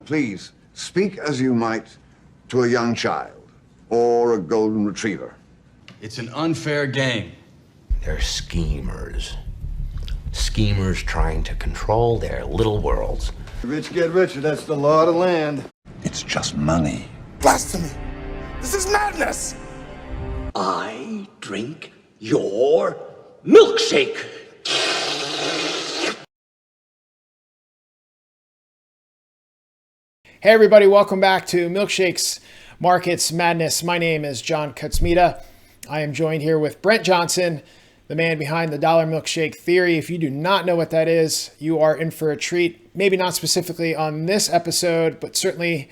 Please, speak as you might to a young child or a golden retriever. It's an unfair game. They're schemers. Schemers trying to control their little worlds. The rich get richer, that's the law of the land. It's just money. Blasphemy! This is madness! I drink your milkshake. Hey everybody, welcome back to Milkshakes Markets Madness. My name is John Kutsmeda. I am joined here with Brent Johnson, the man behind the dollar milkshake theory. If you do not know what that is, you are in for a treat. Maybe not specifically on this episode, but certainly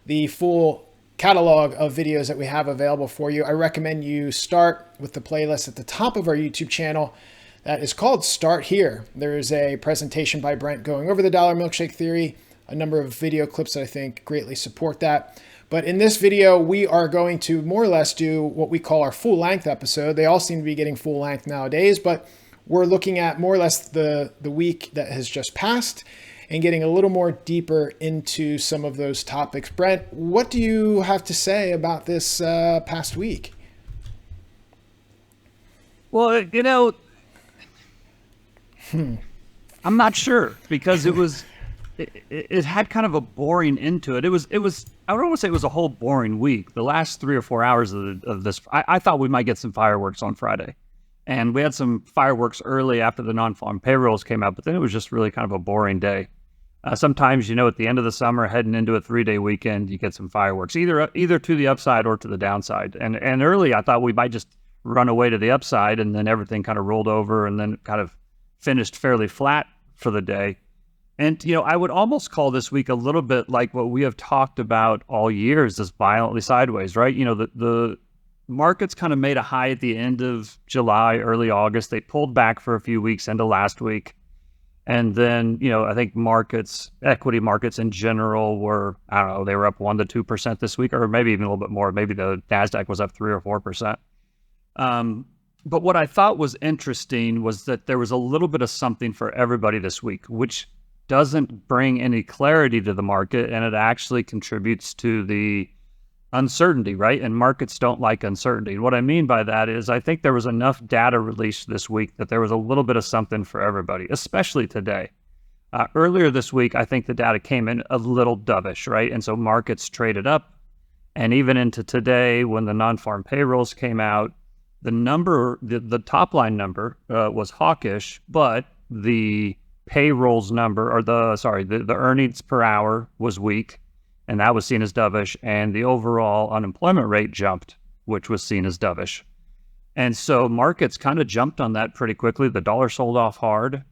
the full catalog of videos that we have available for you. I recommend you start with the playlist at the top of our YouTube channel that is called Start Here. There is a presentation by Brent going over the dollar milkshake theory, a number of video clips that I think greatly support that. But in this video, we are going to more or less do what we call our full length episode. They all seem to be getting full length nowadays, but we're looking at more or less the week that has just passed and getting a little more deeper into some of those topics. Brent, what do you have to say about this past week? Well, you know, I'm not sure because it had kind of a boring end to it. It was, I don't want to say it was a whole boring week. The last 3 or 4 hours of this, I thought we might get some fireworks on Friday. And we had some fireworks early after the non-farm payrolls came out, but then it was just really kind of a boring day. Sometimes, you know, at the end of the summer, heading into a 3-day weekend, you get some fireworks, either to the upside or to the downside. And early, I thought we might just run away to the upside, and then everything kind of rolled over and then kind of finished fairly flat for the day. And, you know, I would almost call this week a little bit like what we have talked about all year is this violently sideways, right? You know, the markets kind of made a high at the end of July, early August. They pulled back for a few weeks into last week. And then, you know, I think equity markets in general were, I don't know, they were up 1% to 2% this week, or maybe even a little bit more. Maybe the NASDAQ was up 3 or 4%. But what I thought was interesting was that there was a little bit of something for everybody this week, which doesn't bring any clarity to the market, and it actually contributes to the uncertainty, right? And markets don't like uncertainty. And what I mean by that is I think there was enough data released this week that there was a little bit of something for everybody, especially today. Earlier this week, I think the data came in a little dovish, right? And so markets traded up. And even into today, when the non-farm payrolls came out, the top line number was hawkish, but the payrolls number, or the earnings per hour was weak, and that was seen as dovish, and the overall unemployment rate jumped, which was seen as dovish. And so markets kind of jumped on that pretty quickly. The dollar sold off hard.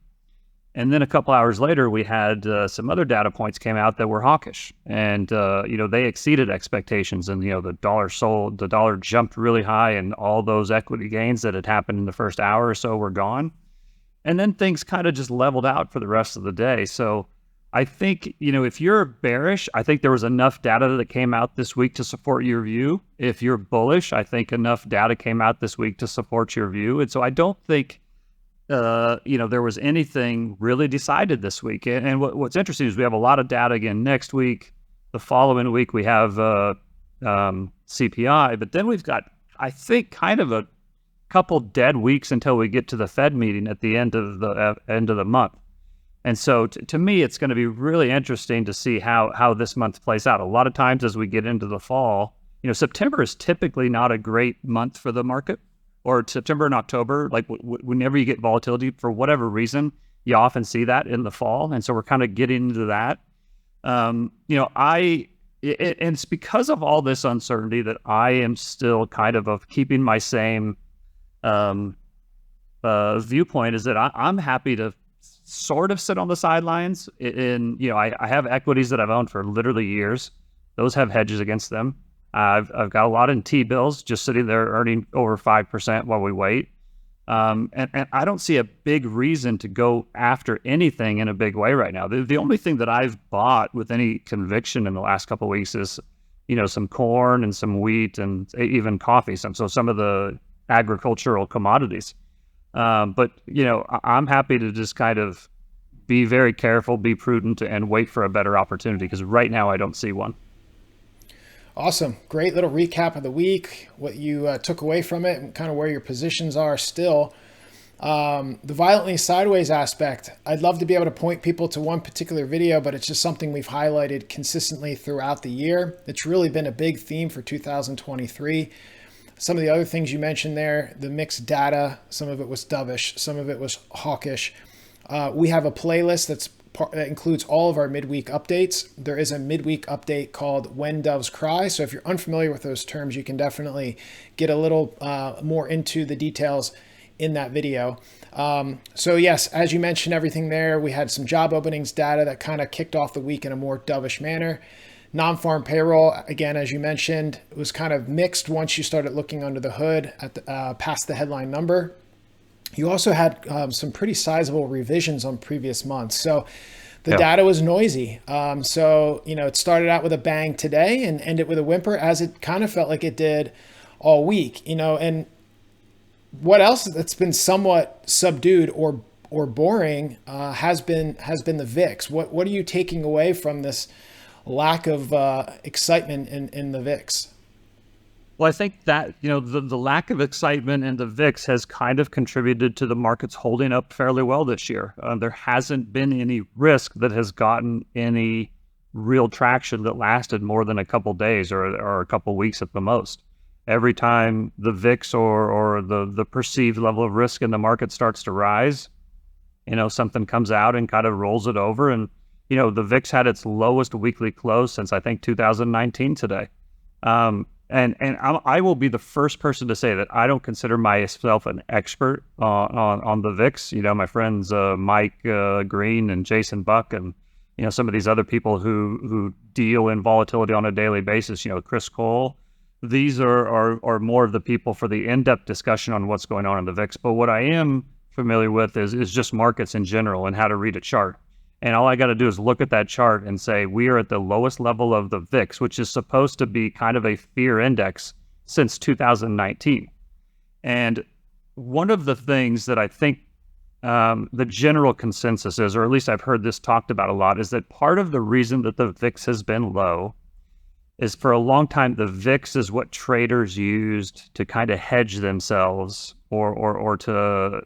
And then a couple hours later, we had some other data points came out that were hawkish, and you know, they exceeded expectations. And you know, the dollar jumped really high, and all those equity gains that had happened in the first hour or so were gone. And then things kind of just leveled out for the rest of the day. So I think, you know, if you're bearish, I think there was enough data that came out this week to support your view. If you're bullish, I think enough data came out this week to support your view. And so I don't think, you know, there was anything really decided this week. And what's interesting is we have a lot of data again next week. The following week we have CPI, but then we've got, I think, kind of a couple dead weeks until we get to the Fed meeting at the end of the month. And so to me, it's going to be really interesting to see how this month plays out. A lot of times as we get into the fall, you know, September is typically not a great month for the market, or September and October, like whenever you get volatility for whatever reason, you often see that in the fall. And so we're kind of getting into that. You know, and it's because of all this uncertainty that I am still kind of keeping my same viewpoint, is that I'm happy to sort of sit on the sidelines. You know, I have equities that I've owned for literally years. Those have hedges against them. I've got a lot in T-bills just sitting there earning over 5% while we wait. And I don't see a big reason to go after anything in a big way right now. The only thing that I've bought with any conviction in the last couple of weeks is, you know, some corn and some wheat and even coffee. Some of the agricultural commodities. But, you know, I'm happy to just kind of be very careful, be prudent, and wait for a better opportunity, because right now I don't see one. Awesome. Great little recap of the week, what you took away from it, and kind of where your positions are still. The violently sideways aspect, I'd love to be able to point people to one particular video, but it's just something we've highlighted consistently throughout the year. It's really been a big theme for 2023. Some of the other things you mentioned there, the mixed data, some of it was dovish, some of it was hawkish. We have a playlist that includes all of our midweek updates. There is a midweek update called When Doves Cry. So if you're unfamiliar with those terms, you can definitely get a little more into the details in that video. So yes, as you mentioned, everything there, we had some job openings data that kind of kicked off the week in a more dovish manner. Non-farm payroll, again, as you mentioned, it was kind of mixed once you started looking under the hood at the, past the headline number. You also had some pretty sizable revisions on previous months. So the data was noisy. So, it started out with a bang today and ended with a whimper, as it kind of felt like it did all week, and what else that's been somewhat subdued or boring has been the VIX. What are you taking away from this lack of excitement in the VIX? Well, I think that, the lack of excitement in the VIX has kind of contributed to the markets holding up fairly well this year. There hasn't been any risk that has gotten any real traction that lasted more than a couple days or a couple weeks at the most. Every time the VIX or the perceived level of risk in the market starts to rise, something comes out and kind of rolls it over. And, the VIX had its lowest weekly close since I think 2019 today. And I will be the first person to say that I don't consider myself an expert on the VIX. My friends Mike Green and Jason Buck and some of these other people who deal in volatility on a daily basis. Chris Cole. These are more of the people for the in-depth discussion on what's going on in the VIX. But what I am familiar with is just markets in general and how to read a chart. And all I got to do is look at that chart and say, we are at the lowest level of the VIX, which is supposed to be kind of a fear index since 2019. And one of the things that I think the general consensus is, or at least I've heard this talked about a lot, is that part of the reason that the VIX has been low is for a long time, the VIX is what traders used to kind of hedge themselves or to,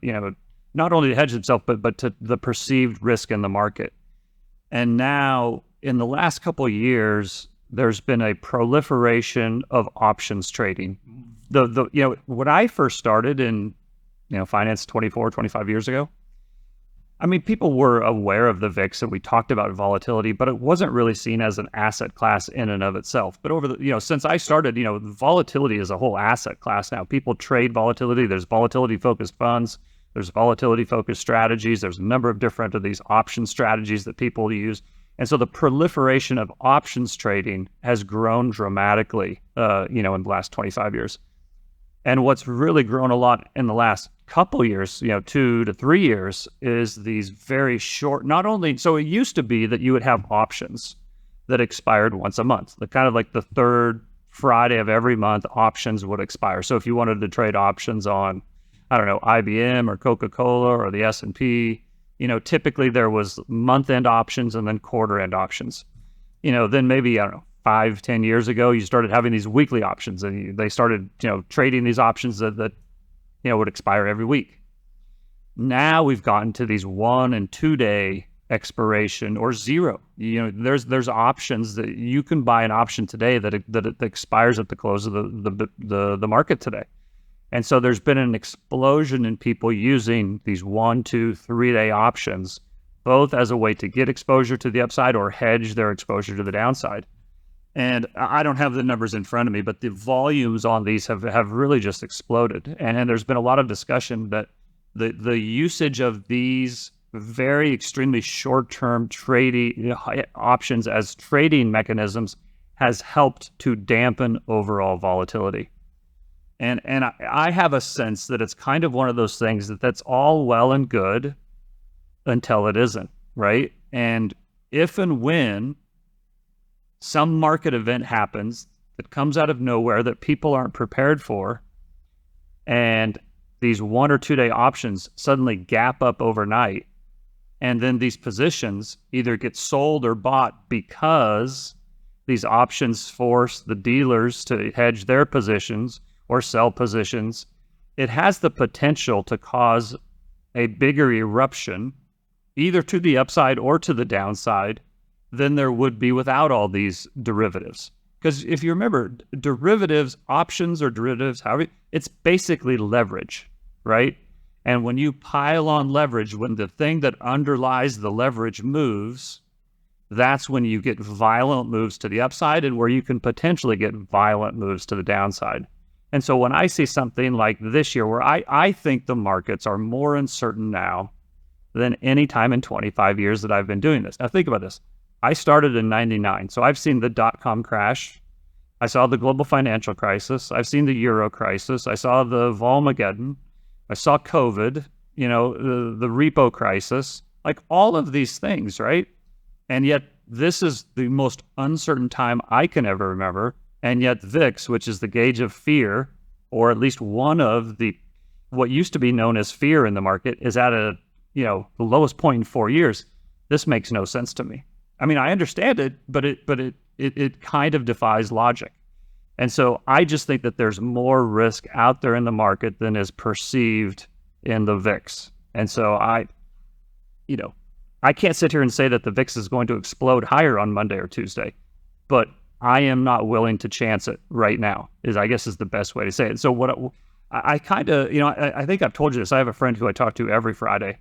not only to hedge themselves, but to the perceived risk in the market. And now in the last couple of years, there's been a proliferation of options trading. When I first started in, finance 25 years ago, people were aware of the VIX and we talked about volatility, but it wasn't really seen as an asset class in and of itself. But over the, since I started, volatility is a whole asset class now. People trade volatility. There's volatility focused funds. There's volatility focused strategies. There's a number of different of these option strategies that people use. And so the proliferation of options trading has grown dramatically, in the last 25 years. And what's really grown a lot in the last couple years, 2 to 3 years, is these very short, not only, so it used to be that you would have options that expired once a month, the kind of like the third Friday of every month, options would expire. So if you wanted to trade options on, IBM or Coca-Cola or the S&P, typically there was month-end options and then quarter-end options. Then maybe, 5-10 years ago, you started having these weekly options and they started, trading these options that would expire every week. Now we've gotten to these 1 and 2 day expiration or zero. There's options that you can buy an option today that it expires at the close of the market today. And so there's been an explosion in people using these 1, 2, 3 day options, both as a way to get exposure to the upside or hedge their exposure to the downside. And I don't have the numbers in front of me, but the volumes on these have really just exploded. And there's been a lot of discussion that the usage of these very extremely short-term trading options as trading mechanisms has helped to dampen overall volatility. And I have a sense that it's kind of one of those things that's all well and good until it isn't, right? And if and when some market event happens that comes out of nowhere that people aren't prepared for, and these 1 or 2 day options suddenly gap up overnight, And then these positions either get sold or bought because these options force the dealers to hedge their positions or sell positions. It has the potential to cause a bigger eruption, either to the upside or to the downside, than there would be without all these derivatives. Because if you remember, derivatives, options or derivatives, however, it's basically leverage, right? And when you pile on leverage, when the thing that underlies the leverage moves, that's when you get violent moves to the upside and where you can potentially get violent moves to the downside. And so when I see something like this year, where I think the markets are more uncertain now than any time in 25 years that I've been doing this. Now think about this. I started in 99, so I've seen the dot-com crash. I saw the global financial crisis. I've seen the Euro crisis. I saw the Volmageddon. I saw COVID, the repo crisis, like all of these things, right? And yet this is the most uncertain time I can ever remember. And yet VIX, which is the gauge of fear, or at least one of what used to be known as fear in the market, is at the lowest point in 4 years. This makes no sense to me. I mean, I understand it, but it kind of defies logic. And so I just think that there's more risk out there in the market than is perceived in the VIX. And so I can't sit here and say that the VIX is going to explode higher on Monday or Tuesday, but I am not willing to chance it right now, is the best way to say it. So what I kind of, I think I've told you this. I have a friend who I talk to every Friday,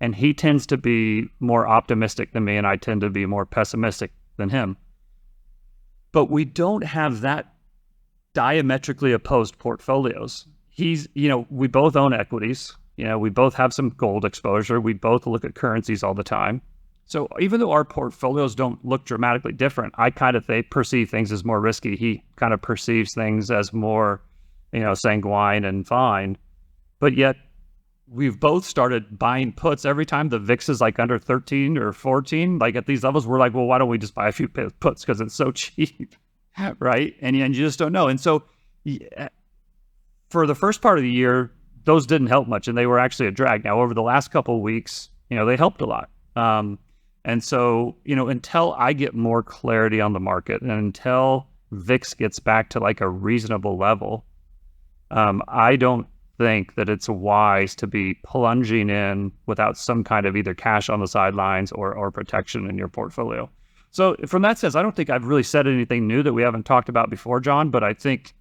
and he tends to be more optimistic than me, and I tend to be more pessimistic than him. But we don't have that diametrically opposed portfolios. We both own equities. We both have some gold exposure. We both look at currencies all the time. So even though our portfolios don't look dramatically different, I kind of perceive things as more risky. He kind of perceives things as more, sanguine and fine. But yet we've both started buying puts every time the VIX is like under 13 or 14. Like at these levels, we're like, well, why don't we just buy a few puts because it's so cheap, right? And you just don't know. And so for the first part of the year, those didn't help much, and they were actually a drag. Now, over the last couple of weeks, they helped a lot. And so, until I get more clarity on the market and until VIX gets back to like a reasonable level, I don't think that it's wise to be plunging in without some kind of either cash on the sidelines or protection in your portfolio. So from that sense, I don't think I've really said anything new that we haven't talked about before, John, but I think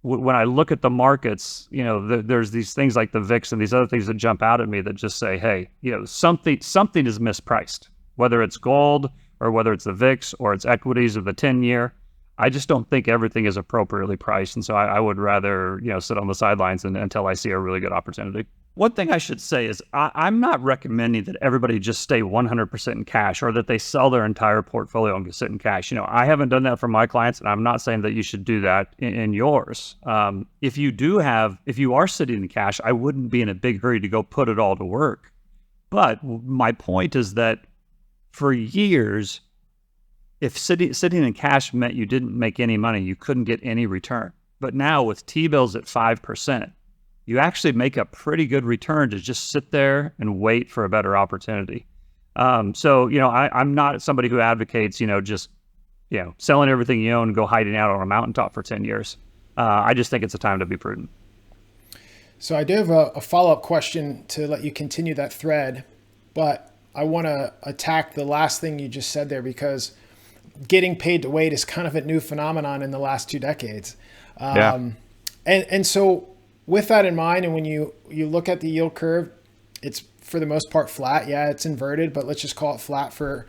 when I look at the markets, there's these things like the VIX and these other things that jump out at me that just say, hey, something is mispriced, whether it's gold or whether it's the VIX or it's equities or the 10-year. I just don't think everything is appropriately priced. And so I would rather, sit on the sidelines until I see a really good opportunity. One thing I should say is I'm not recommending that everybody just stay 100% in cash or that they sell their entire portfolio and sit in cash. I haven't done that for my clients, and I'm not saying that you should do that in yours. If you are sitting in cash, I wouldn't be in a big hurry to go put it all to work. But my point is that for years, if sitting in cash meant you didn't make any money, you couldn't get any return. But now with T-bills at 5%, you actually make a pretty good return to just sit there and wait for a better opportunity. So, I'm not somebody who advocates, selling everything you own and go hiding out on a mountaintop for 10 years. I just think it's a time to be prudent. So I do have a follow-up question to let you continue that thread, but I want to attack the last thing you just said there, because getting paid to wait is kind of a new phenomenon in the last 2 decades. And so with that in mind, and when you look at the yield curve, it's for the most part flat. Yeah, it's inverted, but let's just call it flat for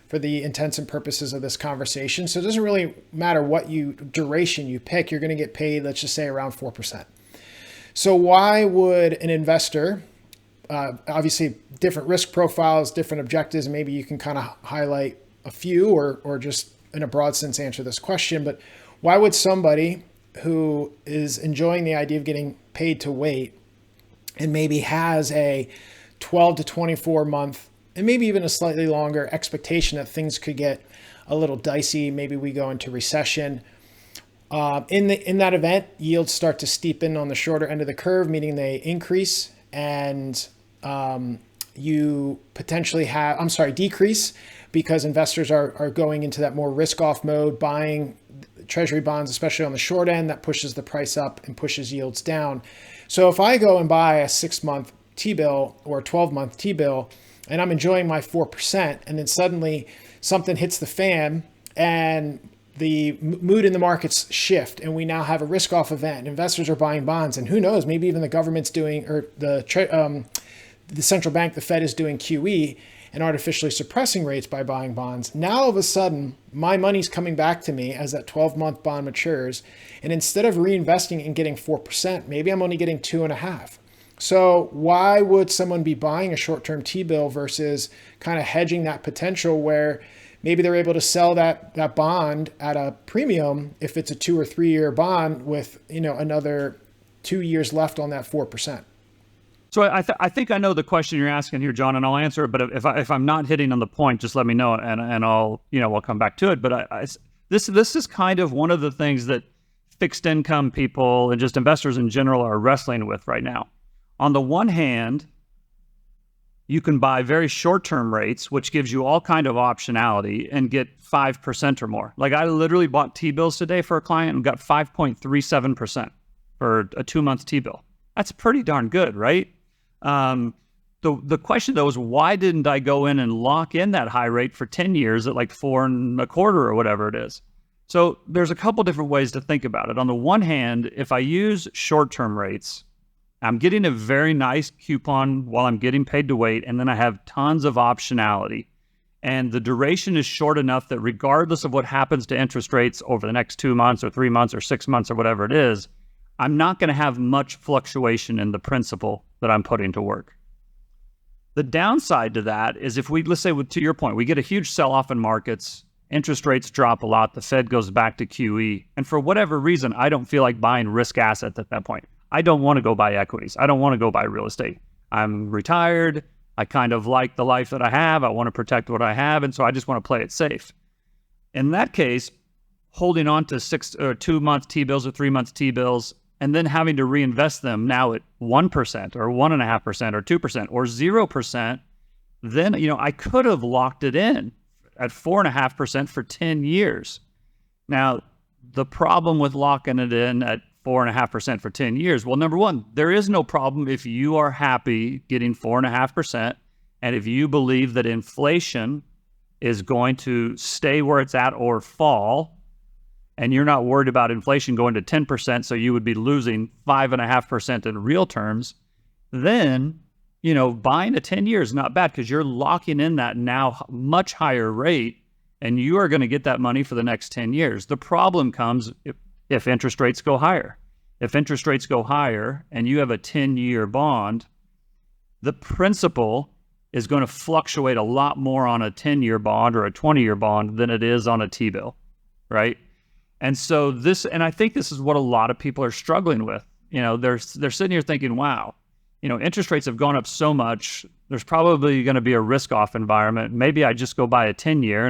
the intents and purposes of this conversation. So it doesn't really matter what duration you pick, you're going to get paid, let's just say around 4%. So why would an investor, obviously different risk profiles, different objectives, maybe you can kind of highlight a few or just in a broad sense answer this question, but why would somebody who is enjoying the idea of getting paid to wait and maybe has a 12 to 24 month and maybe even a slightly longer expectation that things could get a little dicey, maybe we go into recession, in that event, yields start to steepen on the shorter end of the curve, meaning they increase, and you potentially have, decrease, because investors are going into that more risk-off mode, buying Treasury bonds, especially on the short end. That pushes the price up and pushes yields down. So if I go and buy a 6-month T-bill or a 12-month T-bill, and I'm enjoying my 4%, and then suddenly something hits the fan and the mood in the markets shift, and we now have a risk-off event. Investors are buying bonds, and who knows, maybe even the government's doing, or the central bank, the Fed, is doing QE and artificially suppressing rates by buying bonds. Now all of a sudden, my money's coming back to me as that 12-month bond matures, and instead of reinvesting and getting 4%, maybe I'm only getting 2.5%. So why would someone be buying a short-term T-bill versus kind of hedging that potential where maybe they're able to sell that bond at a premium if it's a 2 or 3 year bond with, another 2 years left on that 4%? So I think I know the question you're asking here, John, and I'll answer it. But if I'm not hitting on the point, just let me know, and I'll we'll come back to it. But this is kind of one of the things that fixed income people and just investors in general are wrestling with right now. On the one hand, you can buy very short-term rates, which gives you all kind of optionality, and get 5% or more. Like, I literally bought T-bills today for a client and got 5.37% for a 2-month T-bill. That's pretty darn good, right? The question though is, why didn't I go in and lock in that high rate for 10 years at like 4.25% or whatever it is? So there's a couple different ways to think about it. On the one hand, if I use short-term rates, I'm getting a very nice coupon while I'm getting paid to wait, and then I have tons of optionality. And the duration is short enough that regardless of what happens to interest rates over the next 2 months or 3 months or 6 months or whatever it is, I'm not going to have much fluctuation in the principal that I'm putting to work. The downside to that is if let's say, to your point, we get a huge sell-off in markets, interest rates drop a lot, the Fed goes back to QE, and for whatever reason, I don't feel like buying risk assets at that point. I don't want to go buy equities. I don't want to go buy real estate. I'm retired. I kind of like the life that I have. I want to protect what I have, and so I just want to play it safe. In that case, holding on to 6 or 2-month T-bills or 3-month T-bills and then having to reinvest them now at 1% or 1.5% or 2% or 0%, then I could have locked it in at 4.5% for 10 years. Now, the problem with locking it in at 4.5% for 10 years, well, number one, there is no problem if you are happy getting 4.5%, and if you believe that inflation is going to stay where it's at or fall, and you're not worried about inflation going to 10%, so you would be losing 5.5% in real terms, then, buying a 10-year is not bad because you're locking in that now much higher rate, and you are going to get that money for the next 10 years. The problem comes if interest rates go higher. If interest rates go higher and you have a 10-year bond, the principal is going to fluctuate a lot more on a 10-year bond or a 20-year bond than it is on a T-bill, right? And so and I think this is what a lot of people are struggling with. They're sitting here thinking, wow, interest rates have gone up so much, there's probably going to be a risk-off environment. Maybe I just go buy a 10-year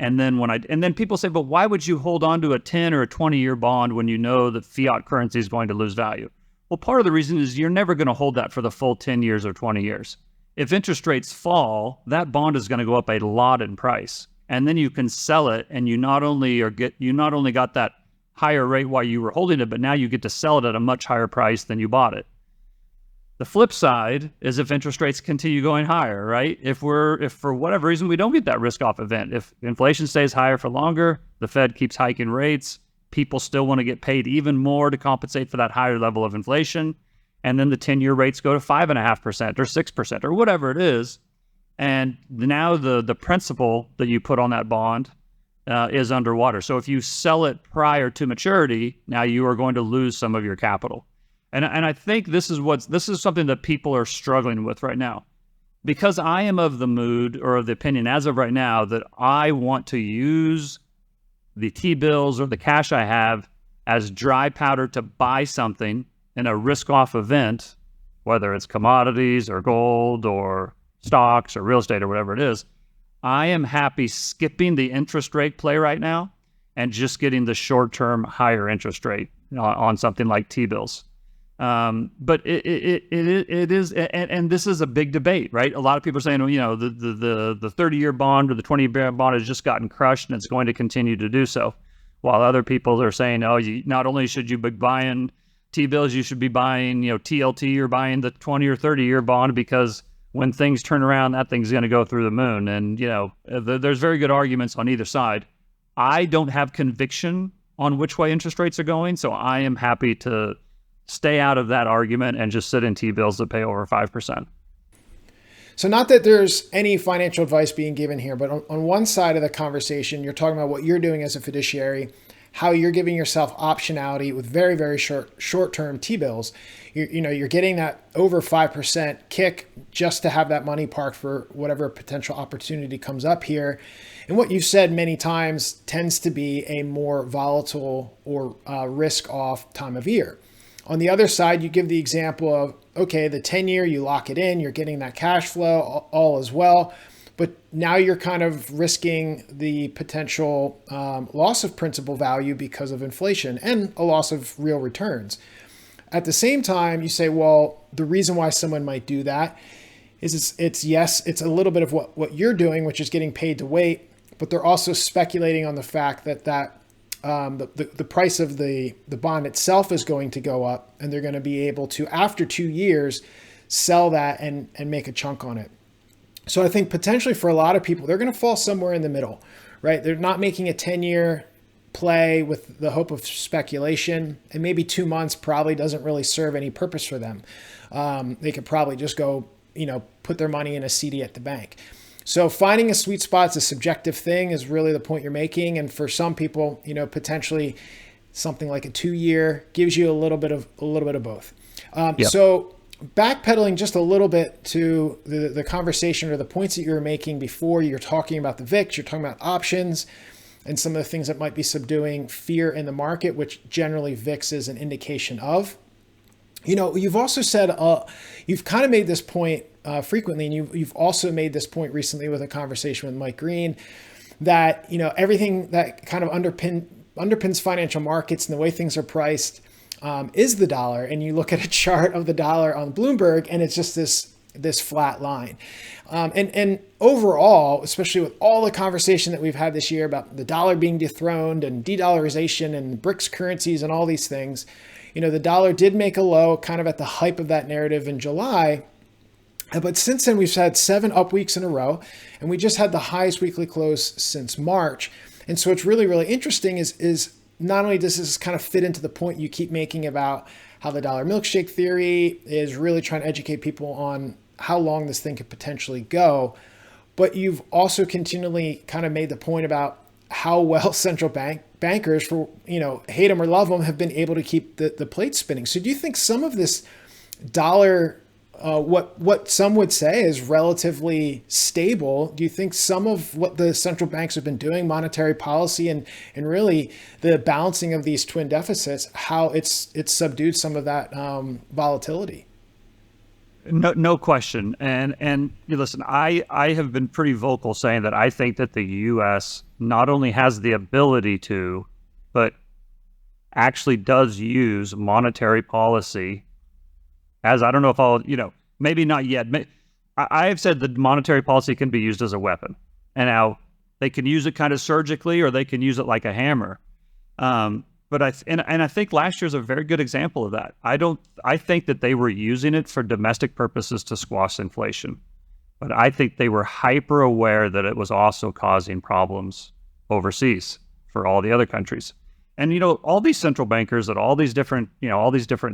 and then people say, but why would you hold on to a 10 or a 20-year bond when you know that fiat currency is going to lose value? Well, part of the reason is you're never going to hold that for the full 10 years or 20 years. If interest rates fall, that bond is going to go up a lot in price. And then you can sell it, and you not only got that higher rate while you were holding it, but now you get to sell it at a much higher price than you bought it. The flip side is if interest rates continue going higher, right? If for whatever reason we don't get that risk-off event, if inflation stays higher for longer, the Fed keeps hiking rates, people still want to get paid even more to compensate for that higher level of inflation, and then the 10-year rates go to 5.5% or 6% or whatever it is, and now the principal that you put on that bond is underwater. So if you sell it prior to maturity, now you are going to lose some of your capital. And I think this is something that people are struggling with right now. Because I am of the mood or of the opinion as of right now that I want to use the T-bills or the cash I have as dry powder to buy something in a risk-off event, whether it's commodities or gold or stocks or real estate or whatever it is. I am happy skipping the interest rate play right now and just getting the short-term higher interest rate on something like T-bills. But it is, and this is a big debate, right? A lot of people are saying, well, the 30-year bond or the 20-year bond has just gotten crushed and it's going to continue to do so. While other people are saying, oh, not only should you be buying T-bills, you should be buying, TLT or buying the 20 or 30-year bond because when things turn around, that thing's going to go through the moon. And, there's very good arguments on either side. I don't have conviction on which way interest rates are going, so I am happy to stay out of that argument and just sit in T-bills that pay over 5%. So not that there's any financial advice being given here, but on one side of the conversation, you're talking about what you're doing as a fiduciary, how you're giving yourself optionality with very, very short-term T-bills. You're getting that over 5% kick just to have that money parked for whatever potential opportunity comes up here. And what you've said many times tends to be a more volatile or risk-off time of year. On the other side, you give the example of, okay, the 10-year, you lock it in, you're getting that cash flow, all as well. But now you're kind of risking the potential loss of principal value because of inflation and a loss of real returns. At the same time, you say, well, the reason why someone might do that is it's a little bit of what you're doing, which is getting paid to wait, but they're also speculating on the fact that the price of the bond itself is going to go up, and they're going to be able to, after 2 years, sell that and make a chunk on it. So I think potentially for a lot of people, they're going to fall somewhere in the middle, right? They're not making a 10-year play with the hope of speculation, and maybe 2 months probably doesn't really serve any purpose for them. They could probably just go, put their money in a CD at the bank. So finding a sweet spot is a subjective thing, is really the point you're making. And for some people, potentially something like a 2-year gives you a little bit of both. Yep. So backpedaling just a little bit to the conversation or the points that you were making before, you're talking about the VIX, you're talking about options and some of the things that might be subduing fear in the market, which generally VIX is an indication of. You've also said, you've kind of made this point frequently, and you've also made this point recently with a conversation with Mike Green, that everything that kind of underpins financial markets and the way things are priced is the dollar. And you look at a chart of the dollar on Bloomberg, and it's just this flat line. And overall, especially with all the conversation that we've had this year about the dollar being dethroned and de-dollarization and BRICS currencies and all these things, the dollar did make a low kind of at the hype of that narrative in July. But since then, we've had 7 up weeks in a row, and we just had the highest weekly close since March. And so what's really, really interesting is not only does this kind of fit into the point you keep making about how the dollar milkshake theory is really trying to educate people on how long this thing could potentially go, but you've also continually kind of made the point about how well central bankers, for hate them or love them, have been able to keep the plate spinning. So do you think some of this dollar, what some would say is relatively stable, do you think some of what the central banks have been doing, monetary policy and really the balancing of these twin deficits, how it's subdued some of that volatility? No question. And listen, I have been pretty vocal saying that I think that the U.S. not only has the ability to, but actually does use monetary policy as, I don't know if I'll, maybe not yet. I have said that monetary policy can be used as a weapon. And now they can use it kind of surgically, or they can use it like a hammer. But I think last year's a very good example of that. I think that they were using it for domestic purposes to squash inflation, but I think they were hyper aware that it was also causing problems overseas for all the other countries. And all these central bankers at all these different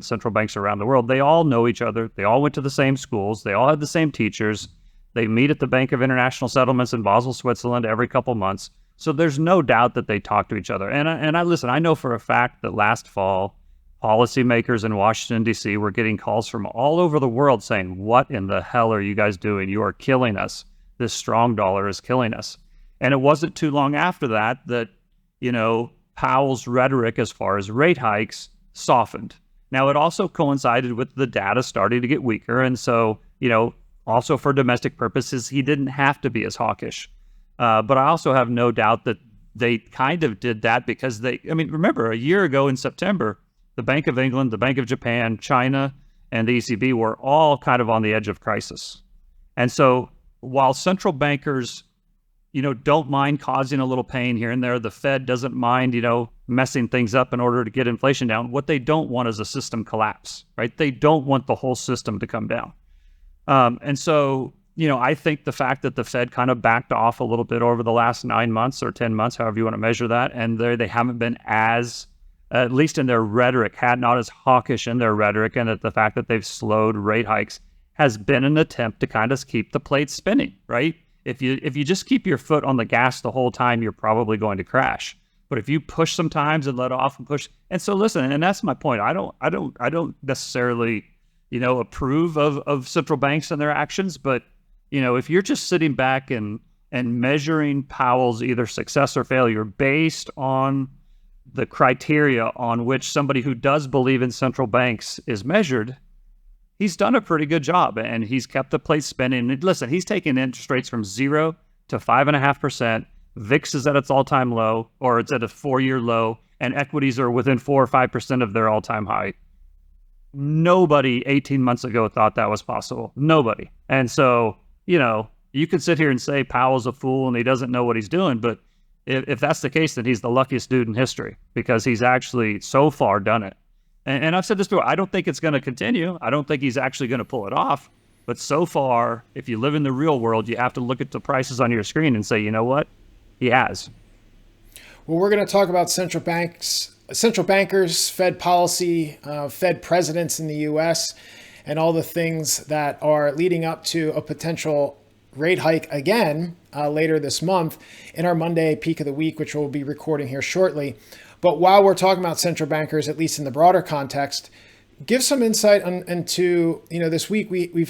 central banks around the world, they all know each other. They all went to the same schools. They all had the same teachers. They meet at the Bank of International Settlements in Basel, Switzerland every couple months. So there's no doubt that they talk to each other. And I listen, I know for a fact that last fall, policymakers in Washington, D.C. were getting calls from all over the world saying, what in the hell are you guys doing? You are killing us. This strong dollar is killing us. And it wasn't too long after that, Powell's rhetoric as far as rate hikes softened. Now, it also coincided with the data starting to get weaker. And so, also for domestic purposes, he didn't have to be as hawkish. But I also have no doubt that they kind of did that because remember, a year ago in September, the Bank of England, the Bank of Japan, China, and the ECB were all kind of on the edge of crisis. And so while central bankers, don't mind causing a little pain here and there, the Fed doesn't mind, messing things up in order to get inflation down. What they don't want is a system collapse, right? They don't want the whole system to come down. And so, I think the fact that the Fed kind of backed off a little bit over the last 9 months or 10 months, however you want to measure that, and they haven't been as, at least in their rhetoric, not as hawkish in their rhetoric, and that the fact that they've slowed rate hikes has been an attempt to kind of keep the plate spinning, right? If you just keep your foot on the gas the whole time, you're probably going to crash. But if you push sometimes and let off and push, and so listen, and that's my point. I don't necessarily, approve of central banks and their actions, but if you're just sitting back and measuring Powell's either success or failure based on the criteria on which somebody who does believe in central banks is measured, he's done a pretty good job, and he's kept the plate spinning. Listen, he's taken interest rates from 0 to 5.5%. VIX is at its all-time low, or it's at a 4-year low, and equities are within 4 or 5% of their all-time high. Nobody 18 months ago thought that was possible. Nobody. And so, you could sit here and say Powell's a fool and he doesn't know what he's doing, but if that's the case, then he's the luckiest dude in history, because he's actually so far done it. And I've said this before, I don't think it's going to continue. I don't think he's actually going to pull it off. But so far, if you live in the real world, you have to look at the prices on your screen and say, you know what? He has. Well, we're going to talk about central bankers, Fed policy, Fed presidents in the U.S., and all the things that are leading up to a potential rate hike again later this month in our Monday peak of the week, which we'll be recording here shortly. But while we're talking about central bankers, at least in the broader context, give some insight into, this week we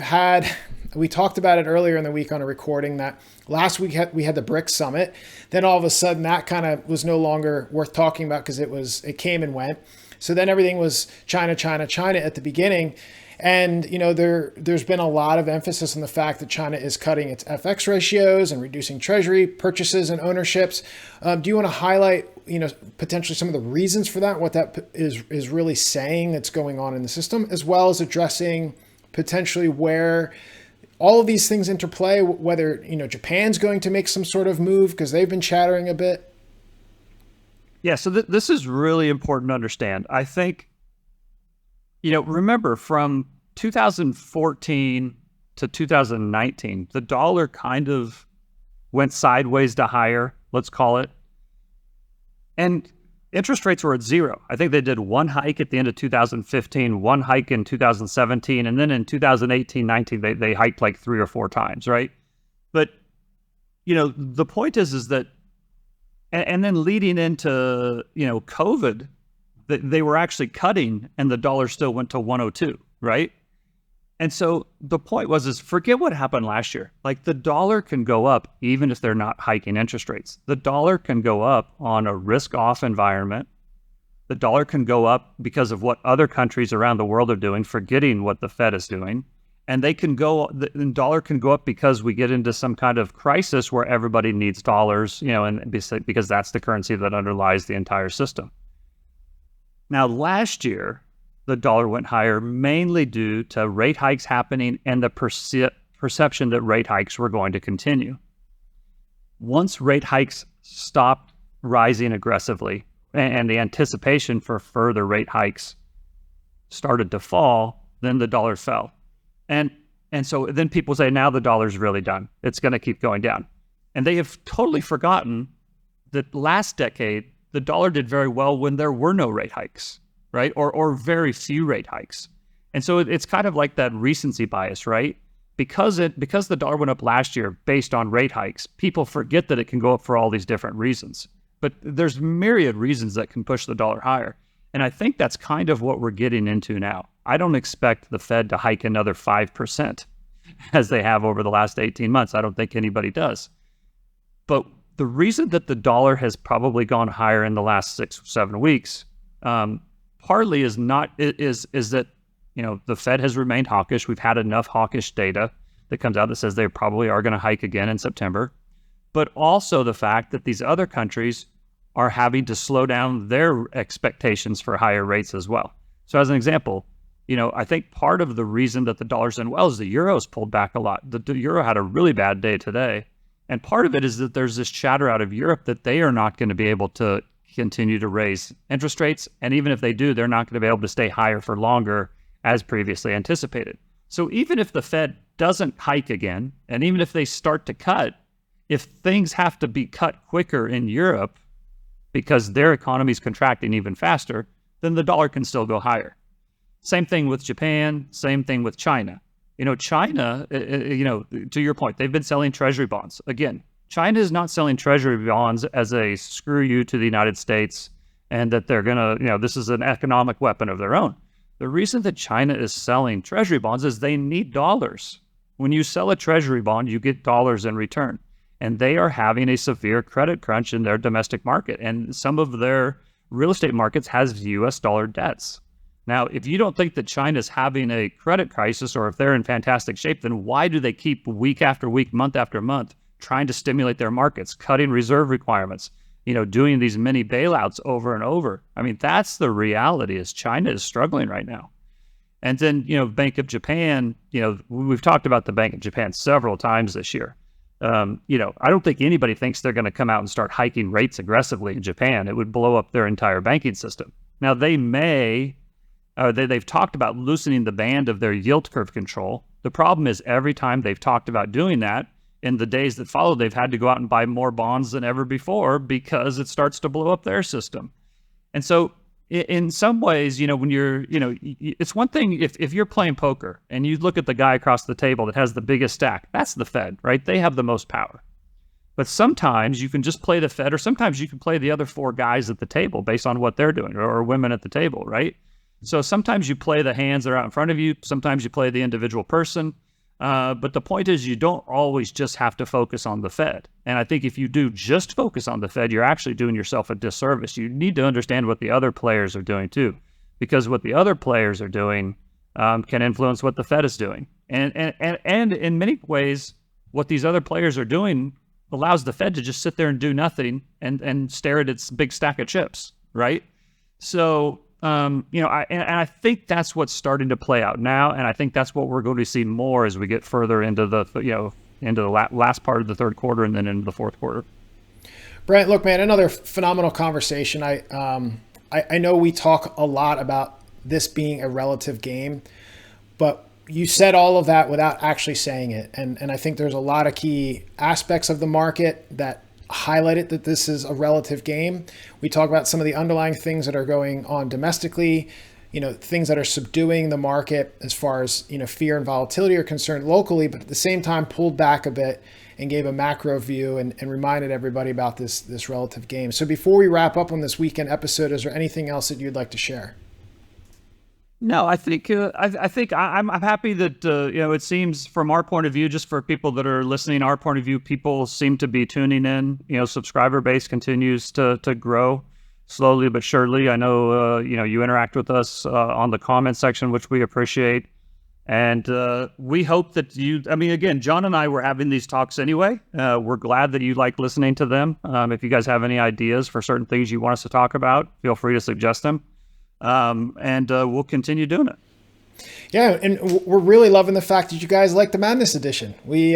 talked about it earlier in the week on a recording that last week we had the BRICS summit. Then all of a sudden that kind of was no longer worth talking about because it came and went. So then everything was China at the beginning. And, there's been a lot of emphasis on the fact that China is cutting its FX ratios and reducing Treasury purchases and ownerships. Do you want to highlight, potentially some of the reasons for that, what that is really saying that's going on in the system, as well as addressing potentially where all of these things interplay, whether, Japan's going to make some sort of move because they've been chattering a bit? Yeah, so this is really important to understand. I think, remember from 2014 to 2019, the dollar kind of went sideways to higher, let's call it. And interest rates were at 0. I think they did one hike at the end of 2015, one hike in 2017, and then in 2018-19, they hiked like 3 or 4 times, right? But, the point is that, and then leading into, COVID, they were actually cutting and the dollar still went to 102, right? And so the point is forget what happened last year. Like, the dollar can go up even if they're not hiking interest rates. The dollar can go up on a risk-off environment. The dollar can go up because of what other countries around the world are doing, forgetting what the Fed is doing. And the dollar can go up because we get into some kind of crisis where everybody needs dollars, and because that's the currency that underlies the entire system. Now, last year, the dollar went higher mainly due to rate hikes happening and the perception that rate hikes were going to continue. Once rate hikes stopped rising aggressively and the anticipation for further rate hikes started to fall, then the dollar fell. And so then people say, now the dollar's really done. It's going to keep going down. And they have totally forgotten that last decade, the dollar did very well when there were no rate hikes, right? Or very few rate hikes. And so it's kind of like that recency bias, right? Because the dollar went up last year based on rate hikes, people forget that it can go up for all these different reasons. But there's myriad reasons that can push the dollar higher. And I think that's kind of what we're getting into now. I don't expect the Fed to hike another 5% as they have over the last 18 months. I don't think anybody does. But the reason that the dollar has probably gone higher in the last 6 or 7 weeks, partly is that the Fed has remained hawkish. We've had enough hawkish data that comes out that says they probably are going to hike again in September. But also the fact that these other countries are having to slow down their expectations for higher rates as well. So as an example, I think part of the reason that the dollar's done well is the euro's pulled back a lot. The euro had a really bad day today. And part of it is that there's this chatter out of Europe that they are not going to be able to continue to raise interest rates. And even if they do, they're not going to be able to stay higher for longer as previously anticipated. So even if the Fed doesn't hike again, and even if they start to cut, if things have to be cut quicker in Europe because their economy is contracting even faster, then the dollar can still go higher. Same thing with Japan, same thing with China. China, to your point, they've been selling treasury bonds. Again, China is not selling treasury bonds as a screw you to the United States and that they're going to, this is an economic weapon of their own. The reason that China is selling treasury bonds is they need dollars. When you sell a treasury bond, you get dollars in return. And they are having a severe credit crunch in their domestic market. And some of their real estate markets has US dollar debts. Now, if you don't think that China's having a credit crisis or if they're in fantastic shape, then why do they keep week after week, month after month, trying to stimulate their markets, cutting reserve requirements, doing these mini bailouts over and over? I mean, that's the reality is China is struggling right now. And then, Bank of Japan, we've talked about the Bank of Japan several times this year. I don't think anybody thinks they're going to come out and start hiking rates aggressively in Japan. It would blow up their entire banking system. Now, they may... they've talked about loosening the band of their yield curve control. The problem is every time they've talked about doing that, in the days that follow, they've had to go out and buy more bonds than ever before because it starts to blow up their system. And so in some ways, when you're, it's one thing if you're playing poker and you look at the guy across the table that has the biggest stack, that's the Fed, right? They have the most power. But sometimes you can just play the Fed, or sometimes you can play the other four guys at the table based on what they're doing, or women at the table, right? So sometimes you play the hands that are out in front of you. Sometimes you play the individual person. But the point is you don't always just have to focus on the Fed. And I think if you do just focus on the Fed, you're actually doing yourself a disservice. You need to understand what the other players are doing too, because what the other players are doing can influence what the Fed is doing. And in many ways, what these other players are doing allows the Fed to just sit there and do nothing and stare at its big stack of chips, right? So... I think that's what's starting to play out now, and I think that's what we're going to see more as we get further into the last part of the third quarter and then into the fourth quarter. Brent, look, man, another phenomenal conversation. I know we talk a lot about this being a relative game, but you said all of that without actually saying it, and I think there's a lot of key aspects of the market that highlighted that this is a relative game. We talk about some of the underlying things that are going on domestically, things that are subduing the market as far as, fear and volatility are concerned locally, but at the same time pulled back a bit and gave a macro view and reminded everybody about this relative game. So before we wrap up on this weekend episode, is there anything else that you'd like to share? No, I think I'm happy that it seems from our point of view, just for people that are listening, our point of view, people seem to be tuning in. Subscriber base continues to grow slowly but surely. I know you interact with us on the comment section, which we appreciate, and we hope that you. I mean, again, John and I were having these talks anyway. We're glad that you like listening to them. If you guys have any ideas for certain things you want us to talk about, feel free to suggest them. And we'll continue doing it. Yeah, and we're really loving the fact that you guys like the Madness Edition. We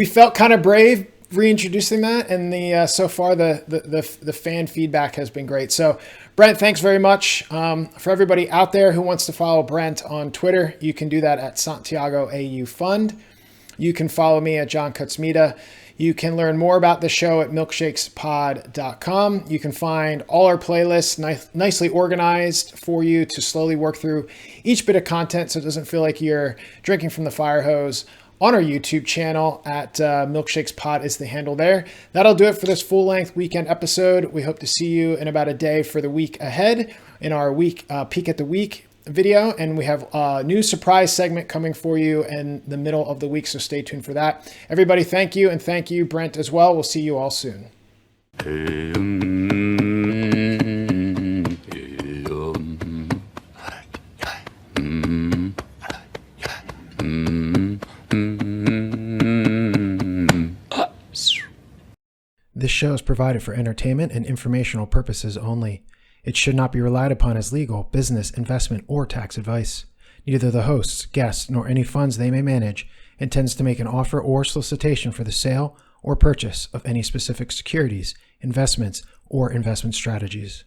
felt kind of brave reintroducing that, and so far the fan feedback has been great. So, Brent, thanks very much. For everybody out there who wants to follow Brent on Twitter, you can do that at Santiago AU Fund. You can follow me at John Kutsmeda. You can learn more about the show at milkshakespod.com. You can find all our playlists nicely organized for you to slowly work through each bit of content so it doesn't feel like you're drinking from the fire hose. On our YouTube channel at Milkshakes Pod is the handle there. That'll do it for this full-length weekend episode. We hope to see you in about a day for the week ahead in our week peek at the week video, and we have a new surprise segment coming for you in the middle of the week, so stay tuned for that. Everybody, thank you, and thank you, Brent, as well. We'll see you all soon. This show is provided for entertainment and informational purposes only. It should not be relied upon as legal, business, investment, or tax advice. Neither the hosts, guests, nor any funds they may manage intends to make an offer or solicitation for the sale or purchase of any specific securities, investments, or investment strategies.